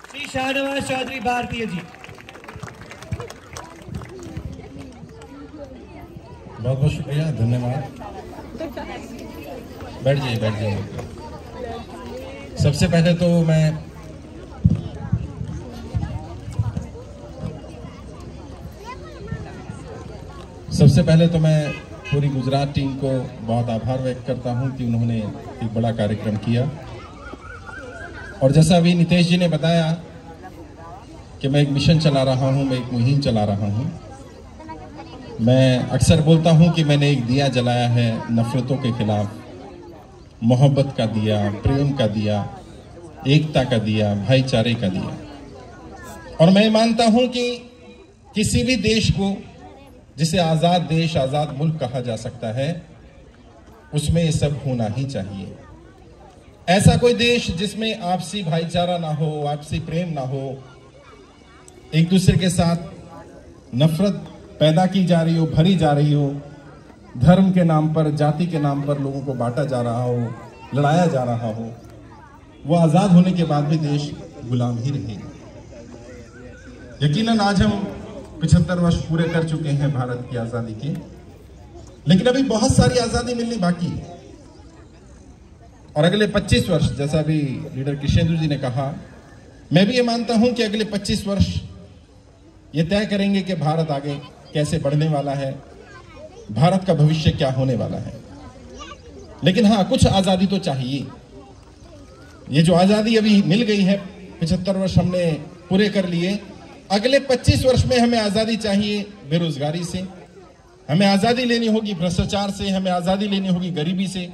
श्री शाहनवाज चौधरी भारतीय जी। बहुत बहुत शुक्रिया, धन्यवाद। बैठ जाइए, बैठ जाइए। सबसे पहले तो मैं पूरी गुजरात टीम को बहुत आभार व्यक्त करता हूं कि उन्होंने एक बड़ा कार्यक्रम किया। और जैसा अभी नितेश जी ने बताया कि मैं एक मिशन चला रहा हूं, मैं एक मुहिम चला रहा हूं। मैं अक्सर बोलता हूं कि मैंने एक दिया जलाया है नफरतों के खिलाफ, मोहब्बत का दिया, प्रेम का दिया, एकता का दिया, भाईचारे का दिया। और मैं मानता हूं कि किसी भी देश को जिसे आजाद देश, आजाद मुल्क कहा जा सकता है, उसमें ये सब होना ही चाहिए। ऐसा कोई देश जिसमें आपसी भाईचारा ना हो, आपसी प्रेम ना हो, एक दूसरे के साथ नफरत पैदा की जा रही हो, भरी जा रही हो, धर्म के नाम पर, जाति के नाम पर लोगों को बांटा जा रहा हो, लड़ाया जा रहा हो, वो आजाद होने के बाद भी देश गुलाम ही रहेगा। यकीनन आज हम 75 वर्ष पूरे कर चुके हैं भारत की आजादी के, लेकिन अभी बहुत सारी आजादी मिलनी बाकी है। और अगले 25 वर्ष, जैसा अभी लीडर कृष्णेंद्र जी ने कहा, मैं भी ये मानता हूं कि अगले 25 वर्ष ये तय करेंगे कि भारत आगे कैसे बढ़ने वाला है, भारत का भविष्य क्या होने वाला है। लेकिन हाँ, कुछ आजादी तो चाहिए। ये जो आजादी अभी मिल गई है, 75 वर्ष हमने पूरे कर लिए, अगले 25 वर्ष में हमें आजादी चाहिए बेरोजगारी से, हमें आजादी लेनी होगी भ्रष्टाचार से, हमें आजादी लेनी होगी गरीबी से।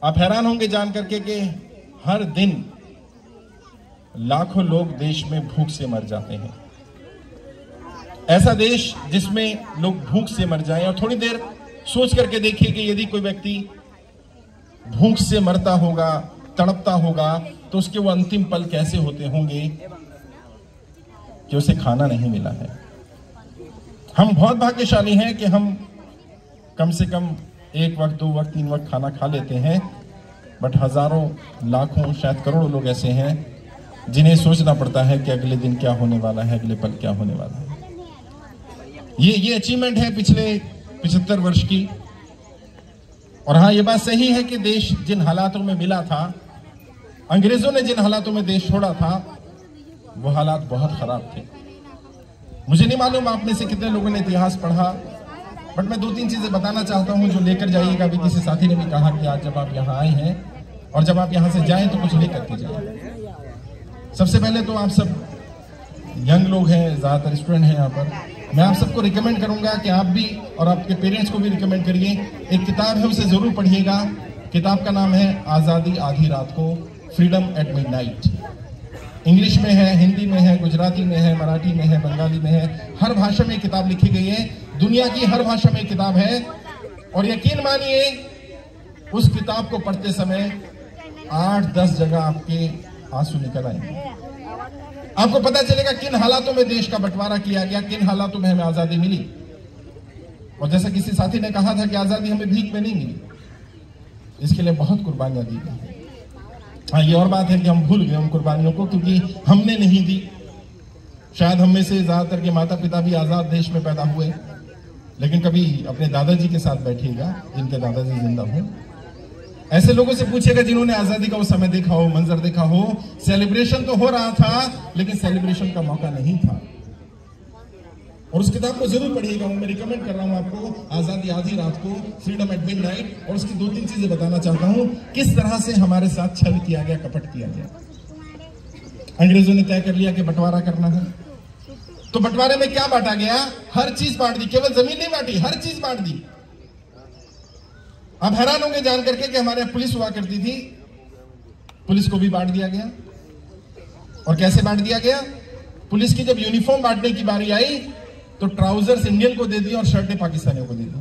आप हैरान होंगे जान करके कि हर दिन लाखों लोग देश में भूख से मर जाते हैं। ऐसा देश जिसमें लोग भूख से मर जाएं, और थोड़ी देर सोच करके देखिए कि यदि कोई व्यक्ति भूख से मरता होगा, तड़पता होगा, तो उसके वो अंतिम पल कैसे होते होंगे कि उसे खाना नहीं मिला है। हम बहुत भाग्यशाली हैं कि हम कम से कम 1 वक्त, 2 वक्त, 3 वक्त खाना खा लेते हैं, बट हजारों, लाखों, शायद करोड़ों लोग ऐसे हैं जिन्हें सोचना पड़ता है कि अगले दिन क्या होने वाला है, अगले पल क्या होने वाला है। ये अचीवमेंट है पिछले 75 वर्ष की। और हाँ, ये बात सही है कि देश जिन हालातों में मिला था, अंग्रेजों ने जिन हालातों में देश छोड़ा था, वो हालात बहुत खराब थे। मुझे नहीं मालूम आप में से कितने लोगों ने इतिहास पढ़ा, बट मैं 2-3 चीजें बताना चाहता हूं जो लेकर जाइएगा। अभी किसी साथी ने भी कहा कि आज जब आप यहाँ आए हैं और जब आप यहाँ से जाएं तो कुछ लेकर के जाएं। सबसे पहले तो आप सब यंग लोग हैं, ज्यादातर स्टूडेंट हैं यहाँ पर, मैं आप सबको रिकमेंड करूंगा कि आप भी और आपके पेरेंट्स को भी रिकमेंड करिए। एक किताब है, उसे जरूर पढ़िएगा। किताब का नाम है आजादी आधी रात को, फ्रीडम एट मिडनाइट। इंग्लिश में है, हिंदी में है, गुजराती में है, मराठी में है, बंगाली में है, हर भाषा में किताब लिखी गई है। दुनिया की हर भाषा में किताब है। और यकीन मानिए, उस किताब को पढ़ते समय 8-10 जगह आपके आंसू निकल आएंगे। आपको पता चलेगा किन हालातों में देश का बंटवारा किया गया, किन हालातों में हमें आजादी मिली। और जैसा किसी साथी ने कहा था कि आजादी हमें भीख में नहीं मिली, इसके लिए बहुत कुर्बानियां दी गई। हाँ, ये और बात है कि हम भूल गए उन कुर्बानियों को, क्योंकि हमने नहीं दी। शायद हम में से ज्यादातर के माता पिता भी आजाद देश में पैदा हुए, लेकिन कभी अपने दादाजी के साथ बैठिएगा, जिनके दादाजी जिंदा हो। ऐसे लोगों से पूछिएगा जिन्होंने आजादी का वो समय देखा हो, मंजर देखा हो। सेलिब्रेशन तो हो रहा था, लेकिन सेलिब्रेशन का मौका नहीं था। और उस किताब को जरूर पढ़िएगा। मैं रिकमेंड कर रहा हूं आपको, आजादी आधी रात को, फ्रीडम एट मिडनाइट। और उसकी 2-3 चीजें बताना चाहता हूं, किस तरह से हमारे साथ छल किया गया, कपट किया गया। अंग्रेजों ने तय कर लिया कि बंटवारा करना है, तो बंटवारे में क्या बांटा गया? हर चीज बांट दी, केवल जमीन नहीं बांटी, हर चीज बांट दी। आप हैरान होंगे जान करके कि हमारे पुलिस हुआ करती थी, पुलिस को भी बांट दिया गया। और कैसे बांट दिया गया? पुलिस की जब यूनिफॉर्म बांटने की बारी आई तो ट्राउजर्स इंडियन को दे दी और शर्टें पाकिस्तानियों को दे दी।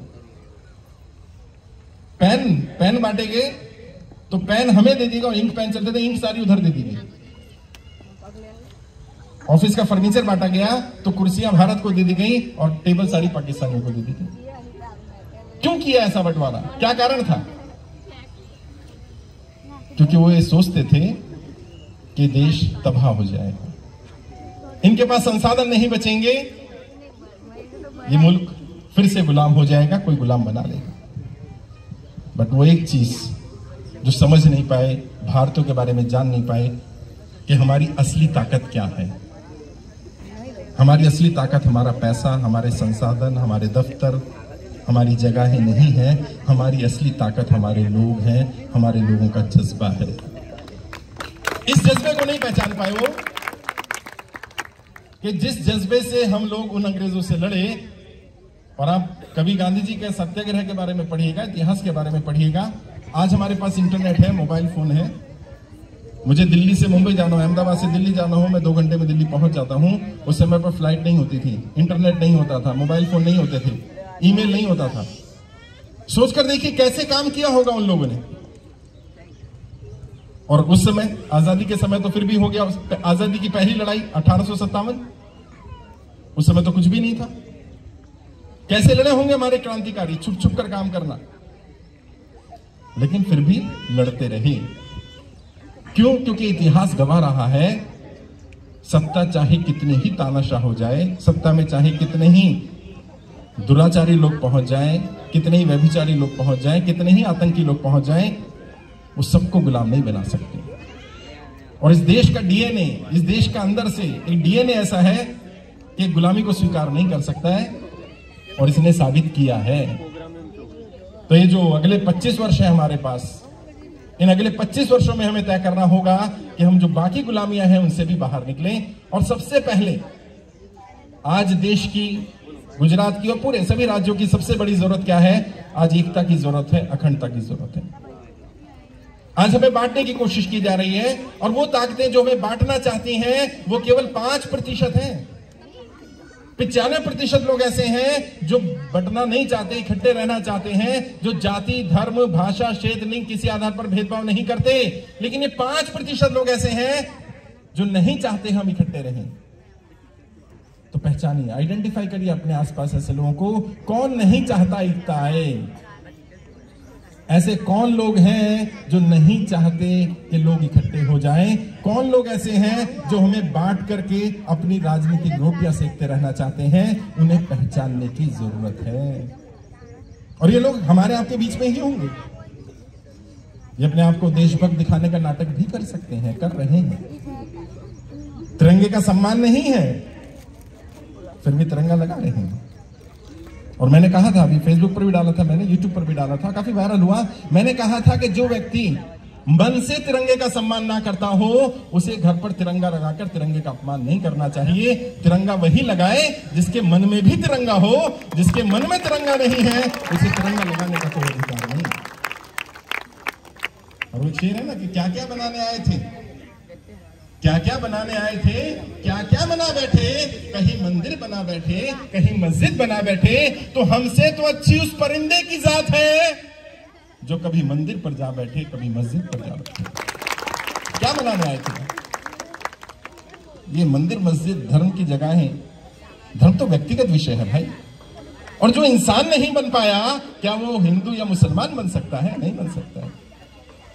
पेन बांटे गए तो पेन हमें दे दिएगा, और इंक पेन चलते थे, इंक सारी उधर दे दी गई। ऑफिस का फर्नीचर बांटा गया तो कुर्सियां भारत को दे दी गई और टेबल सारी पाकिस्तानियों को दे दी गई। क्यों किया ऐसा बंटवारा? क्या कारण था? क्योंकि वो ये सोचते थे कि देश तबाह हो जाएगा। इनके पास संसाधन नहीं बचेंगे, ये मुल्क फिर से गुलाम हो जाएगा, कोई गुलाम बना लेगा। बट वो एक चीज जो समझ नहीं पाए, भारतीयों के बारे में जान नहीं पाए कि हमारी असली ताकत क्या है। हमारी असली ताकत हमारा पैसा, हमारे संसाधन, हमारे दफ्तर, हमारी जगहें नहीं है। हमारी असली ताकत हमारे लोग हैं, हमारे लोगों का जज्बा है। इस जज्बे को नहीं पहचान पाए वो, कि जिस जज्बे से हम लोग उन अंग्रेजों से लड़े। और आप कभी गांधी जी के सत्याग्रह के बारे में पढ़िएगा, इतिहास के बारे में पढ़िएगा। आज हमारे पास इंटरनेट है, मोबाइल फोन है। मुझे दिल्ली से मुंबई जाना हो, अहमदाबाद से दिल्ली जाना हो, मैं 2 घंटे में दिल्ली पहुंच जाता हूं। उस समय पर फ्लाइट नहीं होती थी, इंटरनेट नहीं होता था, मोबाइल फोन नहीं होते थे, ईमेल नहीं होता था। सोचकर देखिए कैसे काम किया होगा उन लोगों ने। और उस समय आजादी के समय तो फिर भी हो गया, आजादी की पहली लड़ाई 1857, उस समय तो कुछ भी नहीं था। कैसे लड़े होंगे हमारे क्रांतिकारी, छुप छुप कर काम करना, लेकिन फिर भी लड़ते रहे। क्यों? क्योंकि इतिहास गवाह रहा है, सत्ता चाहे कितनी ही तानाशाह हो जाए, सत्ता में चाहे कितने ही दुराचारी लोग पहुंच जाएं, कितने ही व्यभिचारी लोग पहुंच जाएं, कितने ही आतंकी लोग पहुंच जाएं, वो सबको गुलाम नहीं बना सकते। और इस देश का डीएनए, इस देश का अंदर से एक डीएनए ऐसा है कि गुलामी को स्वीकार नहीं कर सकता है, और इसने साबित किया है। तो ये जो अगले 25 वर्ष है हमारे पास, इन अगले 25 वर्षों में हमें तय करना होगा कि हम जो बाकी गुलामियां हैं उनसे भी बाहर निकलें। और सबसे पहले आज देश की, गुजरात की और पूरे सभी राज्यों की सबसे बड़ी जरूरत क्या है? आज एकता की जरूरत है, अखंडता की जरूरत है। आज हमें बांटने की कोशिश की जा रही है, और वो ताकतें जो हमें बांटना चाहती हैं वो केवल 5% हैं। 95% लोग ऐसे हैं जो बंटना नहीं चाहते, इकट्ठे रहना चाहते हैं, जो जाति, धर्म, भाषा, क्षेत्र, लिंग किसी आधार पर भेदभाव नहीं करते। लेकिन ये 5% लोग ऐसे हैं जो नहीं चाहते हम इकट्ठे रहें। तो पहचानिए, आइडेंटिफाई करिए अपने आसपास ऐसे लोगों को, कौन नहीं चाहता एकता आए। ऐसे कौन लोग हैं जो नहीं चाहते कि लोग इकट्ठे हो जाएं? कौन लोग ऐसे हैं जो हमें बांट करके अपनी राजनीतिक रोटियां सेकते रहना चाहते हैं? उन्हें पहचानने की जरूरत है। और ये लोग हमारे आपके बीच में ही होंगे। ये अपने आप को देशभक्त दिखाने का नाटक भी कर सकते हैं, कर रहे हैं। तिरंगे का सम्मान नहीं है, फिर भी तिरंगा लगा रहे हैं। और मैंने कहा था, अभी फेसबुक पर भी डाला था, मैंने यूट्यूब पर भी डाला था, काफी वायरल हुआ। मैंने कहा था कि जो व्यक्ति मन से तिरंगे का सम्मान ना करता हो, उसे घर पर तिरंगा लगाकर तिरंगे का अपमान नहीं करना चाहिए। तिरंगा वही लगाए जिसके मन में भी तिरंगा हो। जिसके मन में तिरंगा नहीं है, उसे तिरंगा लगाने का कोई अधिकार नहीं। और वो शेर है ना कि क्या क्या बनाने आए थे, क्या क्या बनाने आए थे, क्या क्या बना बैठे, कहीं मंदिर बना बैठे, कहीं मस्जिद बना बैठे। तो हमसे तो अच्छी उस परिंदे की जात है जो कभी मंदिर पर जा बैठे, कभी मस्जिद पर जा बैठे। क्या बनाने आए थे? ये मंदिर, मस्जिद धर्म की जगह है। धर्म तो व्यक्तिगत विषय है भाई। और जो इंसान नहीं बन पाया, क्या वो हिंदू या मुसलमान बन सकता है? नहीं बन सकता है।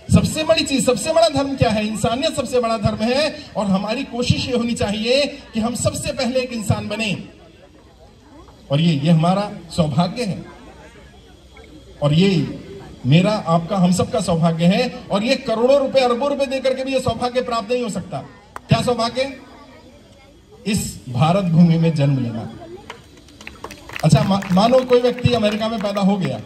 सबसे बड़ी चीज, सबसे बड़ा धर्म क्या है? इंसानियत सबसे बड़ा धर्म है। और हमारी कोशिश ये होनी चाहिए कि हम सबसे पहले एक इंसान बने। और ये हमारा सौभाग्य है, और ये मेरा, आपका, हम सबका सौभाग्य है। और ये करोड़ों रुपए, अरबों रुपए देकर के भी ये सौभाग्य प्राप्त नहीं हो सकता। क्या सौभाग्य? इस भारत भूमि में जन्म लेना। अच्छा, मानो कोई व्यक्ति अमेरिका में पैदा हो गया,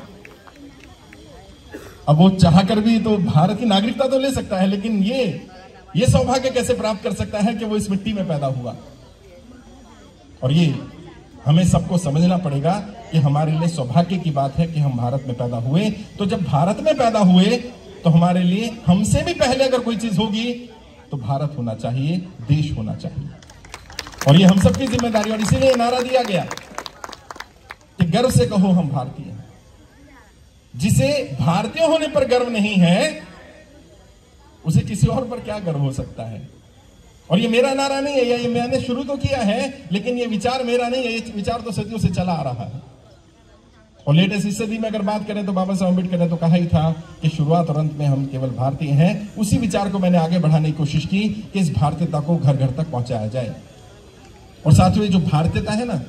अब वो चाहकर भी तो भारत की नागरिकता तो ले सकता है, लेकिन ये सौभाग्य कैसे प्राप्त कर सकता है कि वो इस मिट्टी में पैदा हुआ? और ये हमें सबको समझना पड़ेगा कि हमारे लिए सौभाग्य की बात है कि हम भारत में पैदा हुए। तो जब भारत में पैदा हुए तो हमारे लिए हमसे भी पहले अगर कोई चीज होगी तो भारत होना चाहिए, देश होना चाहिए। और ये हम सबकी जिम्मेदारी। और इसीलिए नारा दिया गया कि गर्व से कहो हम भारतीय हैं। जिसे भारतीय होने पर गर्व नहीं है, उसे किसी और पर क्या गर्व हो सकता है? और ये मेरा नारा नहीं है, ये मैंने शुरू तो किया है, लेकिन ये विचार मेरा नहीं है, ये विचार तो सदियों से चला आ रहा है। और लेटेस्ट इस सदी में अगर बात करें तो बाबा साहब अम्बेडकर ने तो कहा ही था कि शुरुआत और अंत में हम केवल भारतीय हैं। उसी विचार को मैंने आगे बढ़ाने की कोशिश की कि इस भारतीयता को घर घर तक पहुंचाया जाए। और साथियों, जो भारतीयता है ना,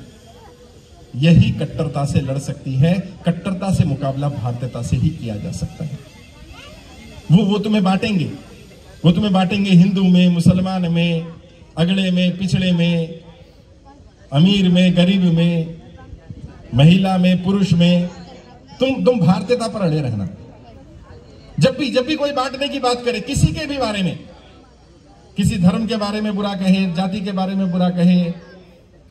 यही कट्टरता से लड़ सकती है। कट्टरता से मुकाबला भारतीयता से ही किया जा सकता है। वो तुम्हें बांटेंगे, वो तुम्हें बांटेंगे हिंदू में, मुसलमान में, अगड़े में, पिछड़े में, अमीर में, गरीब में, महिला में, पुरुष में। तुम भारतीयता पर अड़े रहना। जब भी कोई बांटने की बात करे, किसी के भी बारे में, किसी धर्म के बारे में बुरा कहे, जाति के बारे में बुरा कहे,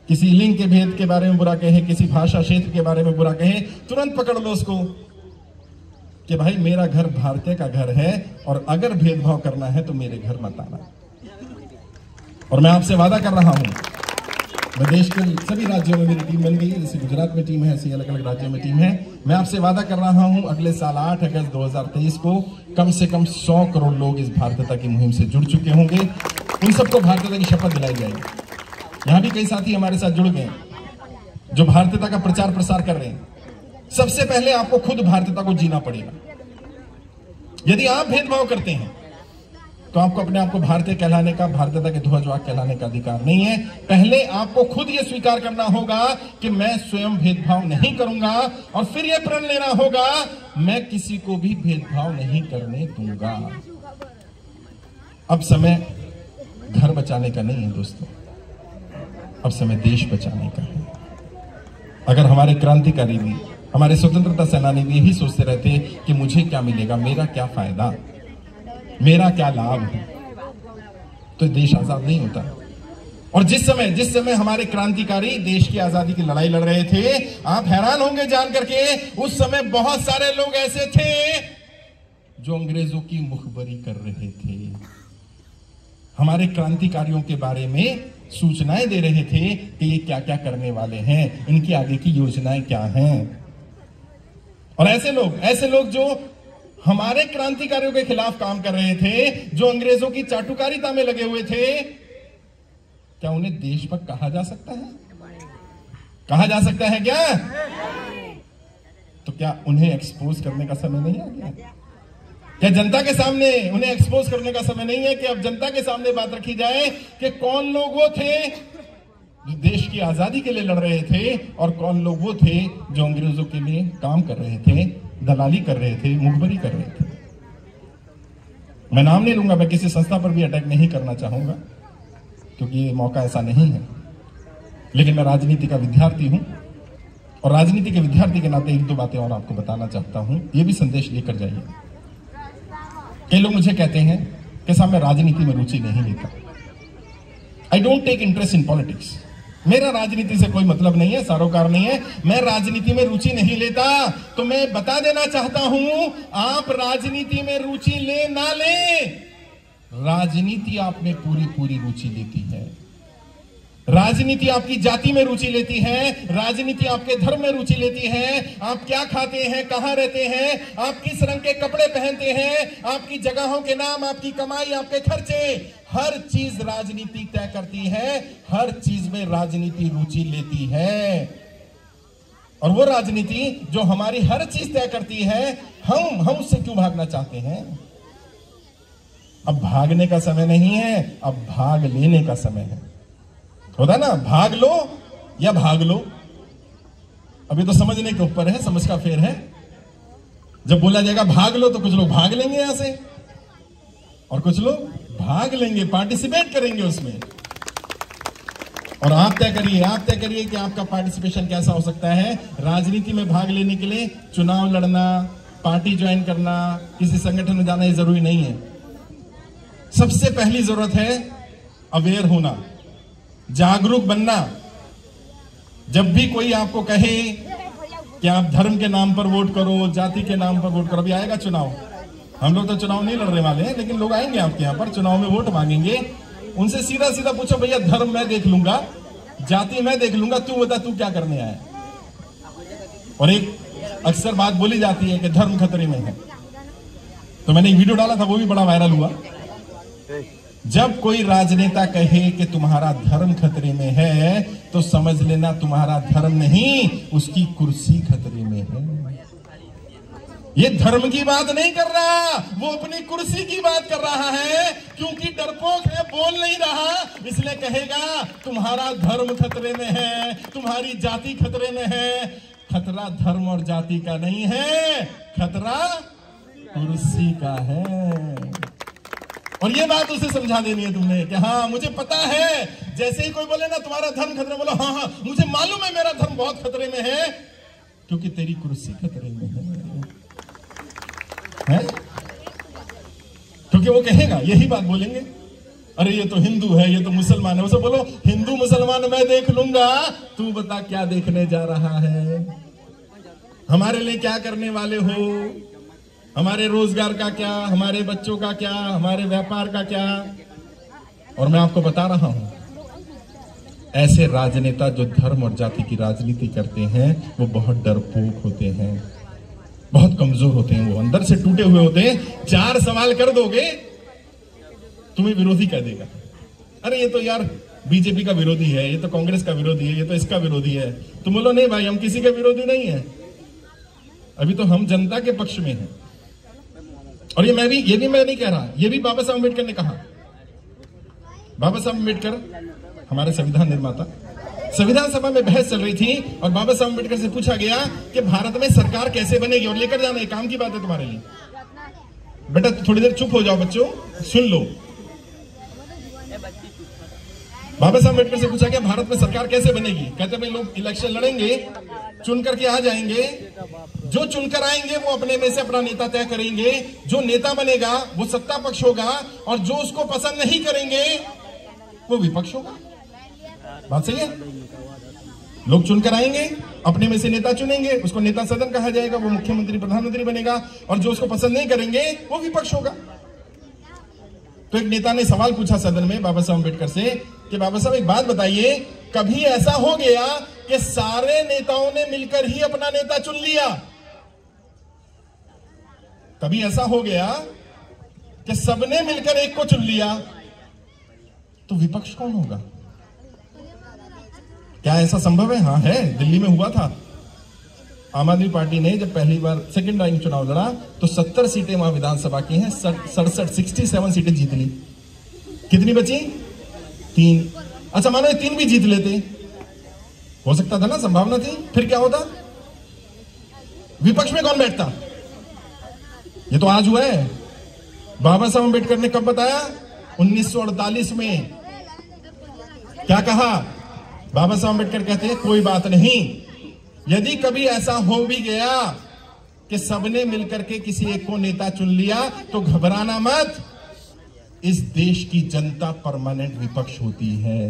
किसी लिंग के भेद के बारे में बुरा कहे, किसी भाषा क्षेत्र के बारे में बुरा कहे, तुरंत पकड़ लो उसको कि भाई मेरा घर भारतीय का घर है और अगर भेदभाव करना है तो मेरे घर मत आना। और मैं आपसे वादा कर रहा हूं, मैं देश के सभी राज्यों में मेरी टीम बन गई है, जैसे गुजरात में टीम है, ऐसे अलग अलग राज्यों में टीम है। मैं आपसे वादा कर रहा हूं, अगले साल 8 अगस्त 2023 को कम से कम 100 करोड़ लोग इस भारतीयता की मुहिम से जुड़ चुके होंगे। उन सबको भारतीयता की शपथ दिलाई जाएगी। यहां भी कई साथी हमारे साथ जुड़ गए जो भारतीयता का प्रचार प्रसार कर रहे हैं। सबसे पहले आपको खुद भारतीयता को जीना पड़ेगा। यदि आप भेदभाव करते हैं तो आपको अपने आप को भारतीय कहलाने का, भारतीयता के ध्वजवाहक कहलाने का अधिकार नहीं है। पहले आपको खुद यह स्वीकार करना होगा कि मैं स्वयं भेदभाव नहीं करूंगा, और फिर यह प्रण लेना होगा मैं किसी को भी भेदभाव नहीं करने दूंगा। अब समय घर बचाने का नहीं है दोस्तों, अब समय देश बचाने का है। अगर हमारे क्रांतिकारी भी, हमारे स्वतंत्रता सेनानी भी यही सोचते रहते कि मुझे क्या मिलेगा, मेरा क्या फायदा, मेरा क्या लाभ है, तो देश आजाद नहीं होता। और जिस समय हमारे क्रांतिकारी देश की आजादी की लड़ाई लड़ रहे थे, आप हैरान होंगे जान करके, उस समय बहुत सारे लोग ऐसे थे जो अंग्रेजों की मुखबरी कर रहे थे, हमारे क्रांतिकारियों के बारे में सूचनाएं दे रहे थे कि ये क्या क्या करने वाले हैं, इनकी आगे की योजनाएं क्या हैं। और ऐसे लोग जो हमारे क्रांतिकारियों के खिलाफ काम कर रहे थे, जो अंग्रेजों की चाटुकारिता में लगे हुए थे, क्या उन्हें देशभक्त कहा जा सकता है? कहा जा सकता है क्या? तो क्या उन्हें एक्सपोज करने का समय नहीं आ गया? क्या जनता के सामने उन्हें एक्सपोज करने का समय नहीं है कि अब जनता के सामने बात रखी जाए कि कौन लोग वो थे जो देश की आजादी के लिए लड़ रहे थे और कौन लोग वो थे जो अंग्रेजों के लिए काम कर रहे थे, दलाली कर रहे थे, मुखबरी कर रहे थे। मैं नाम नहीं लूंगा, मैं किसी संस्था पर भी अटैक नहीं करना चाहूंगा क्योंकि ये मौका ऐसा नहीं है, लेकिन मैं राजनीति का विद्यार्थी हूं और राजनीति के विद्यार्थी के नाते एक दो बातें और आपको बताना चाहता हूं, ये भी संदेश लेकर जाइए। कई लोग मुझे कहते हैं कि साहब मैं राजनीति में रुचि नहीं लेता, I don't take interest in politics, मेरा राजनीति से कोई मतलब नहीं है, सरोकार नहीं है, मैं राजनीति में रुचि नहीं लेता। तो मैं बता देना चाहता हूं, आप राजनीति में रुचि ले ना ले, राजनीति आप में पूरी पूरी रुचि लेती है। राजनीति आपकी जाति में रुचि लेती है, राजनीति आपके धर्म में रुचि लेती है, आप क्या खाते हैं, कहां रहते हैं, आप किस रंग के कपड़े पहनते हैं, आपकी जगहों के नाम, आपकी कमाई, आपके खर्चे, हर चीज राजनीति तय करती है, हर चीज में राजनीति रुचि लेती है। और वो राजनीति जो हमारी हर चीज तय करती है, हम उससे क्यों भागना चाहते हैं? अब भागने का समय नहीं है, अब भाग लेने का समय है। होता ना, भाग लो या भाग लो, अभी तो समझने के ऊपर है, समझ का फेर है। जब बोला जाएगा भाग लो तो कुछ लोग भाग लेंगे यहां से और कुछ लोग भाग लेंगे, पार्टिसिपेट करेंगे उसमें। और आप तय करिए कि आपका पार्टिसिपेशन कैसा हो सकता है। राजनीति में भाग लेने के लिए चुनाव लड़ना, पार्टी ज्वाइन करना, किसी संगठन में जाना ये जरूरी नहीं है। सबसे पहली जरूरत है अवेयर होना, जागरूक बनना। जब भी कोई आपको कहे कि आप धर्म के नाम पर वोट करो, जाति के नाम पर वोट करो, अभी आएगा चुनाव, हम लोग तो चुनाव नहीं लड़ने वाले हैं, लेकिन लोग आएंगे आपके यहाँ पर चुनाव में वोट मांगेंगे, उनसे सीधा सीधा पूछो, भैया धर्म मैं देख लूंगा, जाति मैं देख लूंगा, तू बता तू क्या करने आया। और एक अक्सर बात बोली जाती है कि धर्म खतरे में है, तो मैंने एक वीडियो डाला था, वो भी बड़ा वायरल हुआ जब कोई राजनेता कहे कि तुम्हारा धर्म खतरे में है तो समझ लेना तुम्हारा धर्म नहीं, उसकी कुर्सी खतरे में है। ये धर्म की बात नहीं कर रहा, वो अपनी कुर्सी की बात कर रहा है। क्योंकि डरपोक है, बोल नहीं रहा, इसलिए कहेगा तुम्हारा धर्म खतरे में है, तुम्हारी जाति खतरे में है। खतरा धर्म और जाति का नहीं है, खतरा कुर्सी का है। और ये बात उसे समझा देनी है तुमने कि हाँ मुझे पता है। जैसे ही कोई बोले ना तुम्हारा धर्म खतरे में, बोलो हाँ हाँ मुझे मालूम है मेरा धर्म बहुत खतरे में है, क्योंकि तेरी कुर्सी खतरे में है। क्योंकि वो कहेगा, यही बात बोलेंगे, अरे ये तो हिंदू है, ये तो मुसलमान है। उसे बोलो हिंदू मुसलमान मैं देख लूंगा, तू बता क्या देखने जा रहा है, हमारे लिए क्या करने वाले हो, हमारे रोजगार का क्या, हमारे बच्चों का क्या, हमारे व्यापार का क्या। और मैं आपको बता रहा हूं, ऐसे राजनेता जो धर्म और जाति की राजनीति करते हैं वो बहुत डरपोक होते हैं, बहुत कमजोर होते हैं, वो अंदर से टूटे हुए होते हैं। 4 सवाल कर दोगे तुम्हें विरोधी कह देगा, अरे ये तो यार बीजेपी का विरोधी है, ये तो कांग्रेस का विरोधी है, ये तो इसका विरोधी है। तुम बोलो नहीं भाई हम किसी के विरोधी नहीं है, अभी तो हम जनता के पक्ष में हैं। और ये भी मैं नहीं कह रहा, ये भी बाबा साहब अम्बेडकर ने कहा। बाबा साहब अम्बेडकर हमारे संविधान निर्माता, संविधान सभा में बहस चल रही थी और बाबा साहब अम्बेडकर से पूछा गया कि भारत में सरकार कैसे बनेगी, और लेकर जाना एक काम की बात है तुम्हारे लिए। बेटा थोड़ी देर चुप हो जाओ बच्चों, सुन लो। बाबा साहब अम्बेडकर से पूछा गया भारत में सरकार कैसे बनेगी। कहते भाई लोग इलेक्शन लड़ेंगे, चुन करके आ जाएंगे, जो चुनकर आएंगे वो अपने में से अपना नेता तय करेंगे, जो नेता बनेगा वो सत्ता पक्ष होगा और जो उसको पसंद नहीं करेंगे वो विपक्ष होगा। बात सही है? लोग चुनकर आएंगे, अपने में से नेता चुनेंगे, उसको नेता सदन कहा जाएगा, वो मुख्यमंत्री प्रधानमंत्री बनेगा, और जो उसको पसंद नहीं करेंगे वो विपक्ष होगा। तो एक नेता ने सवाल पूछा सदन में बाबा साहब अम्बेडकर से कि बाबा साहब एक बात बताइए, कभी ऐसा हो गया कि सारे नेताओं ने मिलकर ही अपना नेता चुन लिया? कभी ऐसा हो गया कि सबने मिलकर एक को चुन लिया, तो विपक्ष कौन होगा? क्या ऐसा संभव है? हाँ है, दिल्ली में हुआ था। आम आदमी पार्टी ने जब पहली बार सेकंड टाइम चुनाव लड़ा तो 70 सीटें वहां विधानसभा की हैं, 67 सीटें जीत ली। कितनी बची? 3। अच्छा मानो 3 भी जीत लेते, हो सकता था ना, संभावना थी। फिर क्या होता? विपक्ष में कौन बैठता? ये तो आज हुआ है। बाबा साहब अम्बेडकर ने कब बताया? 1948 में। क्या कहा? बाबा साहब अम्बेडकर कहते हैं कोई बात नहीं, यदि कभी ऐसा हो भी गया कि सबने मिलकर के किसी एक को नेता चुन लिया तो घबराना मत, इस देश की जनता परमानेंट विपक्ष होती है।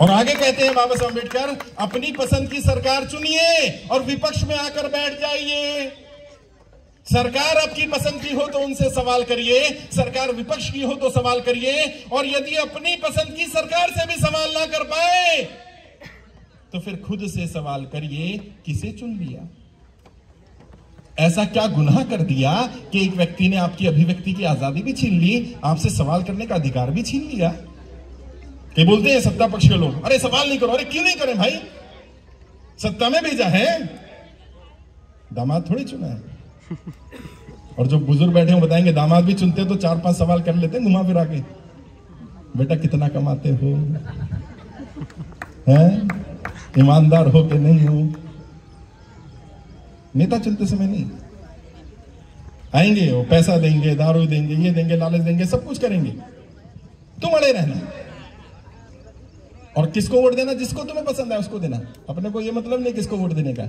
और आगे कहते हैं बाबा साहब अम्बेडकर, अपनी पसंद की सरकार चुनिए और विपक्ष में आकर बैठ जाइए। सरकार आपकी पसंद की हो तो उनसे सवाल करिए, सरकार विपक्ष की हो तो सवाल करिए, और यदि अपनी पसंद की सरकार से भी सवाल ना कर पाए तो फिर खुद से सवाल करिए, किसे चुन लिया? ऐसा क्या गुनाह कर दिया कि एक व्यक्ति ने आपकी अभिव्यक्ति की आजादी भी छीन ली, आपसे सवाल करने का अधिकार भी छीन लिया? कि बोलते हैं सत्ता पक्ष के लोग, अरे सवाल नहीं करो। अरे क्यों नहीं करें भाई, सत्ता में भेजा है, दामाद थोड़ी चुना है। और जो बुजुर्ग बैठे हो बताएंगे दामाद भी चुनते तो 4-5 सवाल कर लेते घुमा फिरा के, बेटा कितना कमाते हो, हैं, ईमानदार हो कि नहीं हो। नेता चुनते समय नहीं आएंगे, वो पैसा देंगे, दारू देंगे, ये देंगे, लालच देंगे, सब कुछ करेंगे, तुम अड़े रहना। और किसको वोट देना? जिसको तुम्हें पसंद है उसको देना। अपने को ये मतलब नहीं किसको वोट देने का,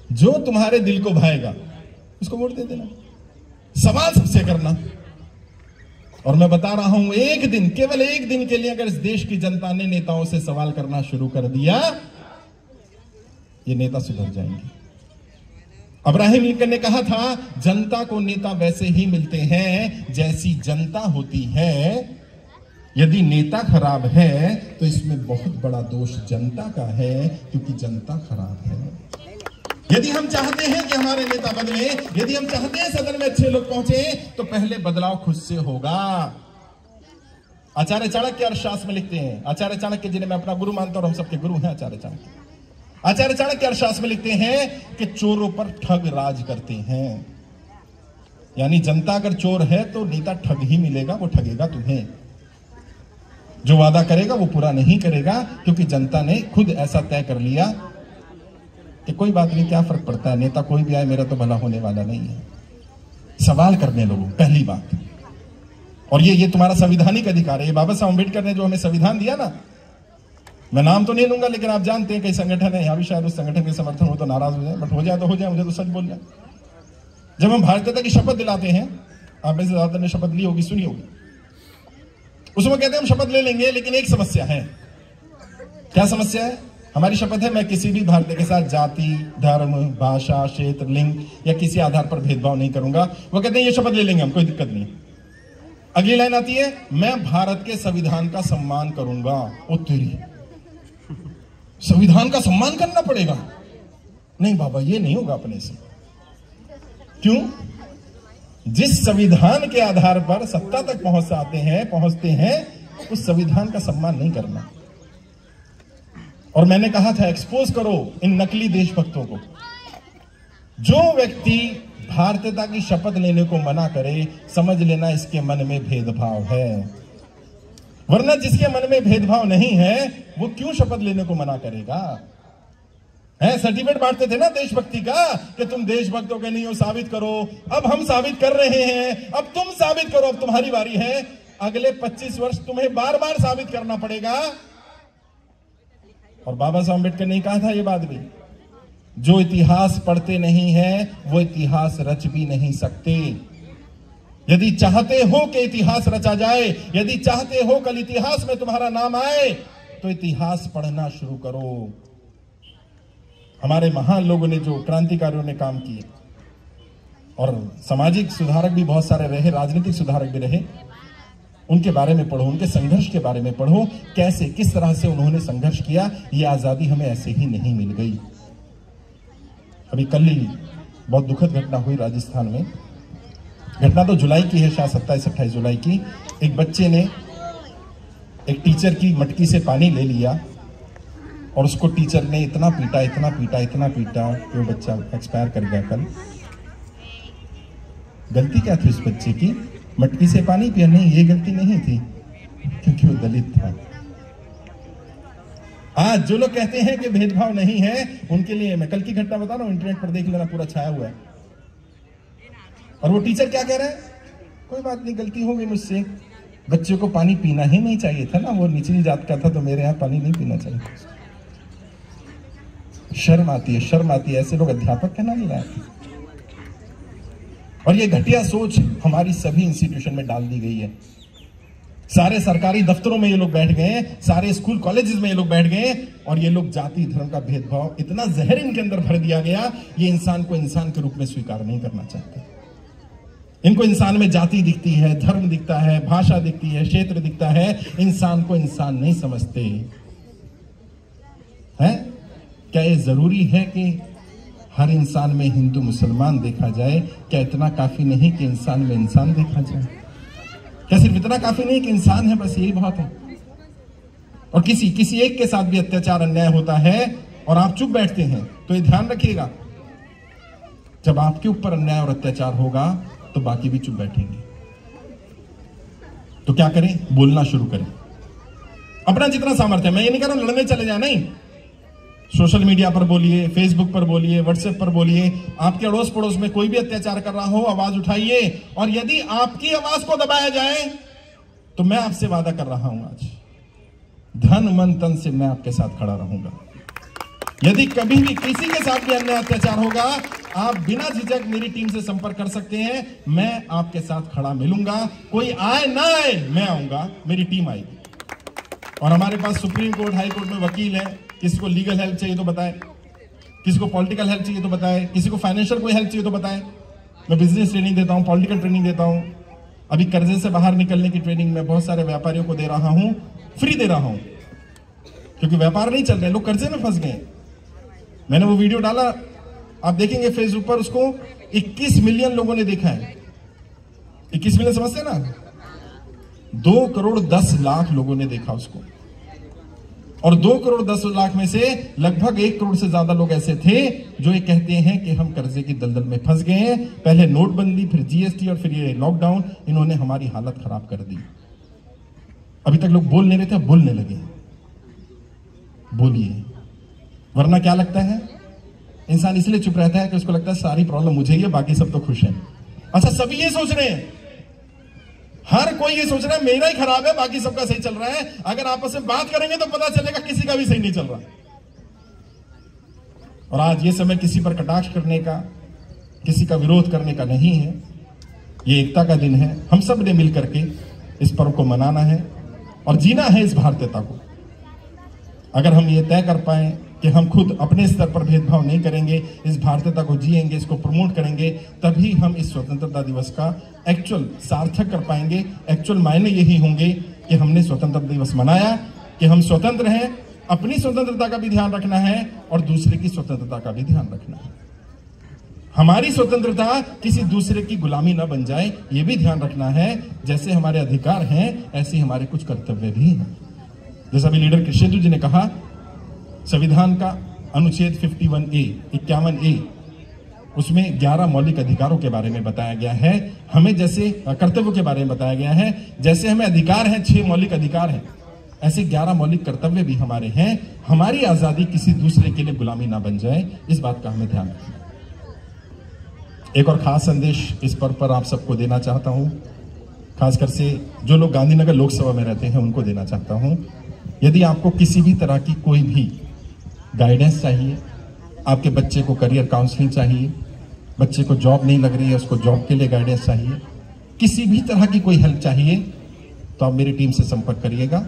जो तुम्हारे दिल को भाएगा उसको वोट दे देना। सवाल सबसे करना। और मैं बता रहा हूं, एक दिन, केवल एक दिन के लिए अगर इस देश की जनता ने नेताओं से सवाल करना शुरू कर दिया, ये नेता सुधर जाएंगे। अब्राहम लिंकन ने कहा था, जनता को नेता वैसे ही मिलते हैं जैसी जनता होती है। यदि नेता खराब है तो इसमें बहुत बड़ा दोष जनता का है, क्योंकि जनता खराब है। यदि हम चाहते हैं कि हमारे नेता बदले, यदि हम चाहते हैं सदन में अच्छे लोग पहुंचे, तो पहले बदलाव खुद से होगा। आचार्य चाणक्य अर्थशास्त्र में लिखते हैं, आचार्य चाणक्य जिन्हें मैं अपना गुरु मानता हूं और हम सबके गुरु हैं आचार्य चाणक्य। आचार्य चाणक्य अर्थशास्त्र में लिखते हैं कि चोरों पर ठग राज करते हैं। यानी जनता अगर चोर है तो नेता ठग ही मिलेगा, वो ठगेगा तुम्हें। जो वादा करेगा वो पूरा नहीं करेगा, क्योंकि जनता ने खुद ऐसा तय कर लिया कि कोई बात नहीं, क्या फर्क पड़ता है, नेता कोई भी आए, मेरा तो भला होने वाला नहीं है। सवाल करने लोगों, पहली बात। और ये तुम्हारा संवैधानिक अधिकार है। ये बाबा साहब अम्बेडकर ने जो हमें संविधान दिया ना, मैं नाम तो नहीं लूंगा, लेकिन आप जानते हैं कई संगठन है, यहां भी शायद उस संगठन के समर्थन हो तो नाराज हो जाए, बट हो जाए तो हो जाए, मुझे तो सच बोल जाए। जब हम भारतीयता की शपथ दिलाते हैं, आप में से ज्यादातर ने शपथ ली होगी, सुनी होगी, उसमें कहते हैं हम शपथ ले लेंगे, लेकिन एक समस्या है। क्या समस्या है? हमारी शपथ है, मैं किसी भी भारतीय के साथ जाति, धर्म, भाषा, क्षेत्र, लिंग या किसी आधार पर भेदभाव नहीं करूंगा। वो कहते हैं ये शपथ ले लेंगे हम, कोई दिक्कत नहीं। अगली लाइन आती है, मैं भारत के संविधान का सम्मान करूंगा। ओ तेरी, संविधान का सम्मान करना पड़ेगा? नहीं बाबा, ये नहीं होगा अपने से। क्यों? जिस संविधान के आधार पर सत्ता तक पहुंचते हैं, उस संविधान का सम्मान नहीं करना। और मैंने कहा था, एक्सपोज करो इन नकली देशभक्तों को। जो व्यक्ति भारतीयता की शपथ लेने को मना करे, समझ लेना इसके मन में भेदभाव है। वरना जिसके मन में भेदभाव नहीं है, वो क्यों शपथ लेने को मना करेगा? है, सर्टिफिकेट बांटते थे ना देशभक्ति का कि तुम देशभक्तों के नहीं हो, साबित करो। अब हम साबित कर रहे हैं, अब तुम साबित करो, अब तुम्हारी बारी है। अगले 25 वर्ष तुम्हें बार बार साबित करना पड़ेगा। और बाबा साहब अम्बेडकर ने कहा था ये बात भी, जो इतिहास पढ़ते नहीं है वो इतिहास रच भी नहीं सकते। यदि चाहते हो कि इतिहास रचा जाए, यदि चाहते हो कल इतिहास में तुम्हारा नाम आए, तो इतिहास पढ़ना शुरू करो। हमारे महान लोगों ने, जो क्रांतिकारियों ने काम किए, और सामाजिक सुधारक भी बहुत सारे रहे, राजनीतिक सुधारक भी रहे, उनके बारे में पढ़ो, उनके संघर्ष के बारे में पढ़ो, कैसे किस तरह से उन्होंने संघर्ष किया। ये आजादी हमें ऐसे ही नहीं मिल गई। अभी कल ही बहुत दुखद घटना हुई राजस्थान में। घटना तो जुलाई की है, शायद 27-28 जुलाई की। एक बच्चे ने एक टीचर की मटकी से पानी ले लिया और उसको टीचर ने इतना पीटा कि वो बच्चा एक्सपायर कर गया कल। गलती क्या थी उस बच्चे की? मटकी से पानी पिया? नहीं, ये गलती नहीं थी, क्योंकि वो दलित था। आज जो लोग कहते हैं कि भेदभाव नहीं है, उनके लिए मैं कल की घटना बता रहा हूं, इंटरनेट पर देख लेना, पूरा छाया हुआ है। और वो टीचर क्या कह रहा है, कोई बात नहीं, गलती हो गई मुझसे, बच्चे को पानी पीना ही नहीं चाहिए था ना, वो निचली जात का था, तो मेरे यहां पानी नहीं पीना चाहिए। शर्म आती है, ऐसे लोग अध्यापक कहना नहीं लायक। और ये घटिया सोच हमारी सभी इंस्टीट्यूशन में डाल दी गई है। सारे सरकारी दफ्तरों में ये लोग बैठ गए, सारे स्कूल कॉलेजेस में ये लोग बैठ गए, और ये लोग जाति धर्म का भेदभाव, इतना जहर इनके अंदर भर दिया गया, ये इंसान को इंसान के रूप में स्वीकार नहीं करना चाहते। इनको इंसान में जाति दिखती है, धर्म दिखता है, भाषा दिखती है, क्षेत्र दिखता है, इंसान को इंसान नहीं समझते हैं। क्या ये जरूरी है कि हर इंसान में हिंदू मुसलमान देखा जाए? क्या इतना काफी नहीं कि इंसान में इंसान देखा जाए? क्या सिर्फ इतना काफी नहीं कि इंसान है, बस यही बहुत है? और किसी एक के साथ भी अत्याचार अन्याय होता है और आप चुप बैठते हैं, तो ये ध्यान रखिएगा, जब आपके ऊपर अन्याय और अत्याचार होगा तो बाकी भी चुप बैठेंगे। तो क्या करें? बोलना शुरू करें, अपना जितना सामर्थ्य। मैं ये नहीं कह रहा लड़ने चले जाए, नहीं। सोशल मीडिया पर बोलिए, फेसबुक पर बोलिए, व्हाट्सएप पर बोलिए। आपके अड़ोस पड़ोस में कोई भी अत्याचार कर रहा हो, आवाज उठाइए। और यदि आपकी आवाज को दबाया जाए, तो मैं आपसे वादा कर रहा हूं, आज धन मन तन से मैं आपके साथ खड़ा रहूंगा। यदि कभी भी किसी के साथ भी अन्याय अत्याचार होगा, आप बिना झिझक मेरी टीम से संपर्क कर सकते हैं। मैं आपके साथ खड़ा मिलूंगा, कोई आए ना आए, मैं आऊंगा, मेरी टीम आएगी। और हमारे पास सुप्रीम कोर्ट, हाई कोर्ट में वकील है। किसी को लीगल हेल्प चाहिए तो बताएं, किसी को पॉलिटिकल हेल्प चाहिए तो बताएं, किसी को फाइनेंशियल कोई हेल्प चाहिए तो बताएं। मैं बिजनेस ट्रेनिंग देता हूं, पॉलिटिकल ट्रेनिंग देता हूं। अभी कर्जे से बाहर निकलने की ट्रेनिंग मैं बहुत सारे व्यापारियों को दे रहा हूं, फ्री दे रहा हूं, क्योंकि व्यापार नहीं चल रहे, लोग कर्जे में फंस गए। मैंने वो वीडियो डाला, आप देखेंगे फेसबुक पर, उसको 21 मिलियन लोगों ने देखा है। 21 मिलियन समझते ना? 2 करोड़ 10 लाख लोगों ने देखा उसको, और 2 करोड़ 10 लाख में से लगभग 1 करोड़ से ज्यादा लोग ऐसे थे जो ये कहते हैं कि हम कर्जे की दलदल में फंस गए हैं। पहले नोटबंदी, फिर जीएसटी और फिर ये लॉकडाउन, इन्होंने हमारी हालत खराब कर दी। अभी तक लोग बोल नहीं रहे थे, बोलने लगे। बोलिए, वरना क्या लगता है, इंसान इसलिए चुप रहता है कि उसको लगता है सारी प्रॉब्लम मुझे ही है, बाकी सब तो खुश हैं। अच्छा, सभी ये सोच रहे हैं, हर कोई ये सोच रहा है मेरा ही खराब है, बाकी सबका सही चल रहा है। अगर आपस में बात करेंगे तो पता चलेगा किसी का भी सही नहीं चल रहा। और आज ये समय किसी पर कटाक्ष करने का, किसी का विरोध करने का नहीं है। ये एकता का दिन है, हम सब ने मिलकर के इस पर्व को मनाना है और जीना है इस भारतीयता को। अगर हम ये तय कर पाए कि हम खुद अपने स्तर पर भेदभाव नहीं करेंगे, इस भारतीयता को जिएंगे, इसको प्रमोट करेंगे, तभी हम इस स्वतंत्रता दिवस का एक्चुअल सार्थक कर पाएंगे। एक्चुअल मायने यही होंगे कि हमने स्वतंत्रता दिवस मनाया, कि हम स्वतंत्र हैं, अपनी स्वतंत्रता का भी ध्यान रखना है और दूसरे की स्वतंत्रता का भी ध्यान रखना है। हमारी स्वतंत्रता किसी दूसरे की गुलामी न बन जाए, ये भी ध्यान रखना है। जैसे हमारे अधिकार हैं, ऐसे हमारे कुछ कर्तव्य भी हैं। जैसा भी लीडर कृष्णेंदु जी ने कहा, संविधान का अनुच्छेद 51A उसमें 11 मौलिक अधिकारों के बारे में बताया गया है। हमें जैसे कर्तव्यों के बारे में बताया गया है, जैसे हमें अधिकार हैं, 6 मौलिक अधिकार हैं, ऐसे 11 मौलिक कर्तव्य भी हमारे हैं। हमारी आजादी किसी दूसरे के लिए गुलामी ना बन जाए, इस बात का हमें ध्यान रखना। एक और खास संदेश इस पर्व पर आप सबको देना चाहता हूं, खासकर से जो लोग गांधीनगर लोकसभा में रहते हैं उनको देना चाहता हूं। यदि आपको किसी भी तरह की कोई भी गाइडेंस चाहिए, आपके बच्चे को करियर काउंसलिंग चाहिए, बच्चे को जॉब नहीं लग रही है, उसको जॉब के लिए गाइडेंस चाहिए, किसी भी तरह की कोई हेल्प चाहिए, तो आप मेरी टीम से संपर्क करिएगा।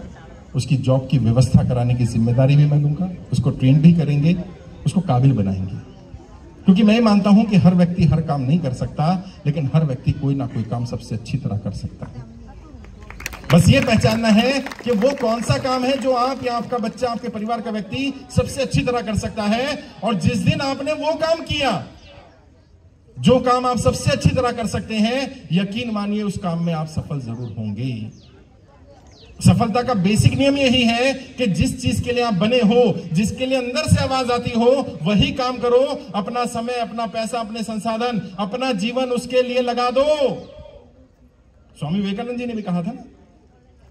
उसकी जॉब की व्यवस्था कराने की जिम्मेदारी भी मैं लूंगा, उसको ट्रेन भी करेंगे, उसको काबिल बनाएंगे। क्योंकि मैं मानता हूं कि हर व्यक्ति हर काम नहीं कर सकता, लेकिन हर व्यक्ति कोई ना कोई काम सबसे अच्छी तरह कर सकता है। बस ये पहचानना है कि वो कौन सा काम है जो आप या आपका बच्चा, आपके परिवार का व्यक्ति सबसे अच्छी तरह कर सकता है। और जिस दिन आपने वो काम किया, जो काम आप सबसे अच्छी तरह कर सकते हैं, यकीन मानिए उस काम में आप सफल जरूर होंगे। सफलता का बेसिक नियम यही है कि जिस चीज के लिए आप बने हो, जिसके लिए अंदर से आवाज आती हो, वही काम करो। अपना समय, अपना पैसा, अपने संसाधन, अपना जीवन उसके लिए लगा दो। स्वामी विवेकानंद जी ने भी कहा था ना,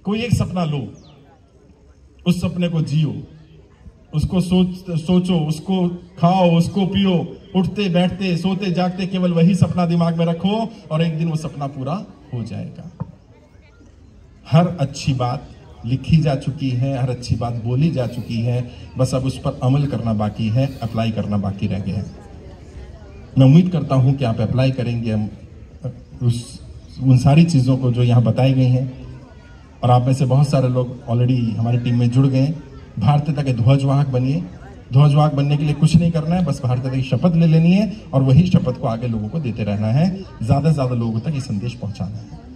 कोई एक सपना लो, उस सपने को जियो, उसको सोचो, उसको खाओ, उसको पियो, उठते बैठते सोते जागते केवल वही सपना दिमाग में रखो और एक दिन वो सपना पूरा हो जाएगा। हर अच्छी बात लिखी जा चुकी है, हर अच्छी बात बोली जा चुकी है, बस अब उस पर अमल करना बाकी है, अप्लाई करना बाकी रह गया है। मैं उम्मीद करता हूं कि आप अप्लाई करेंगे उन सारी चीज़ों को जो यहाँ बताई गई हैं। और आप में से बहुत सारे लोग ऑलरेडी हमारी टीम में जुड़ गए। भारतीयता के ध्वजवाहक बनिए। ध्वजवाहक बनने के लिए कुछ नहीं करना है, बस भारतीयता की शपथ ले लेनी है और वही शपथ को आगे लोगों को देते रहना है। ज़्यादा से ज़्यादा लोगों तक ये संदेश पहुँचाना है।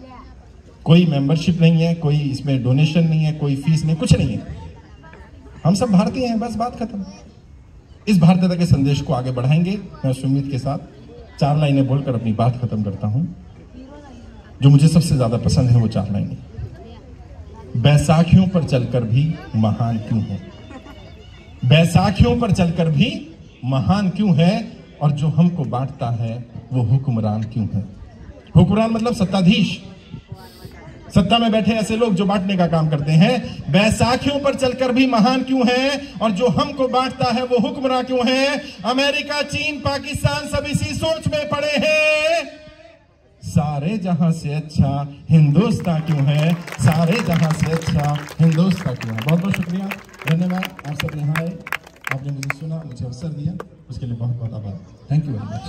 कोई मेंबरशिप नहीं है, कोई इसमें डोनेशन नहीं है, कोई फीस नहीं, कुछ नहीं है। हम सब भारतीय हैं, बस बात खत्म। इस भारतीयता के संदेश को आगे बढ़ाएंगे। मैं उस उम्मीद के साथ 4 लाइनें बोलकर अपनी बात खत्म करता हूं। जो मुझे सबसे ज्यादा पसंद है वो 4 लाइनें। बैसाखियों पर चलकर भी महान क्यों है, बैसाखियों पर चलकर भी महान क्यों है, और जो हमको बांटता है वो हुक्मरान क्यों है। हुक्मरान मतलब सत्ताधीश, सत्ता में बैठे ऐसे लोग जो बांटने का काम करते हैं। बैसाखियों पर चलकर भी महान क्यों है, और जो हमको बांटता है वो हुक्मरान क्यों है। अमेरिका, चीन, पाकिस्तान सब इसी सोच में पड़े हैं। सारे जहां से अच्छा हिंदुस्तान क्यों है, सारे जहां से अच्छा हिंदुस्तान क्यों है। बहुत बहुत शुक्रिया, धन्यवाद। आप सब यहाँ आए, आपने मुझे सुना, मुझे अवसर दिया, उसके लिए बहुत बहुत आभार। Thank you very much.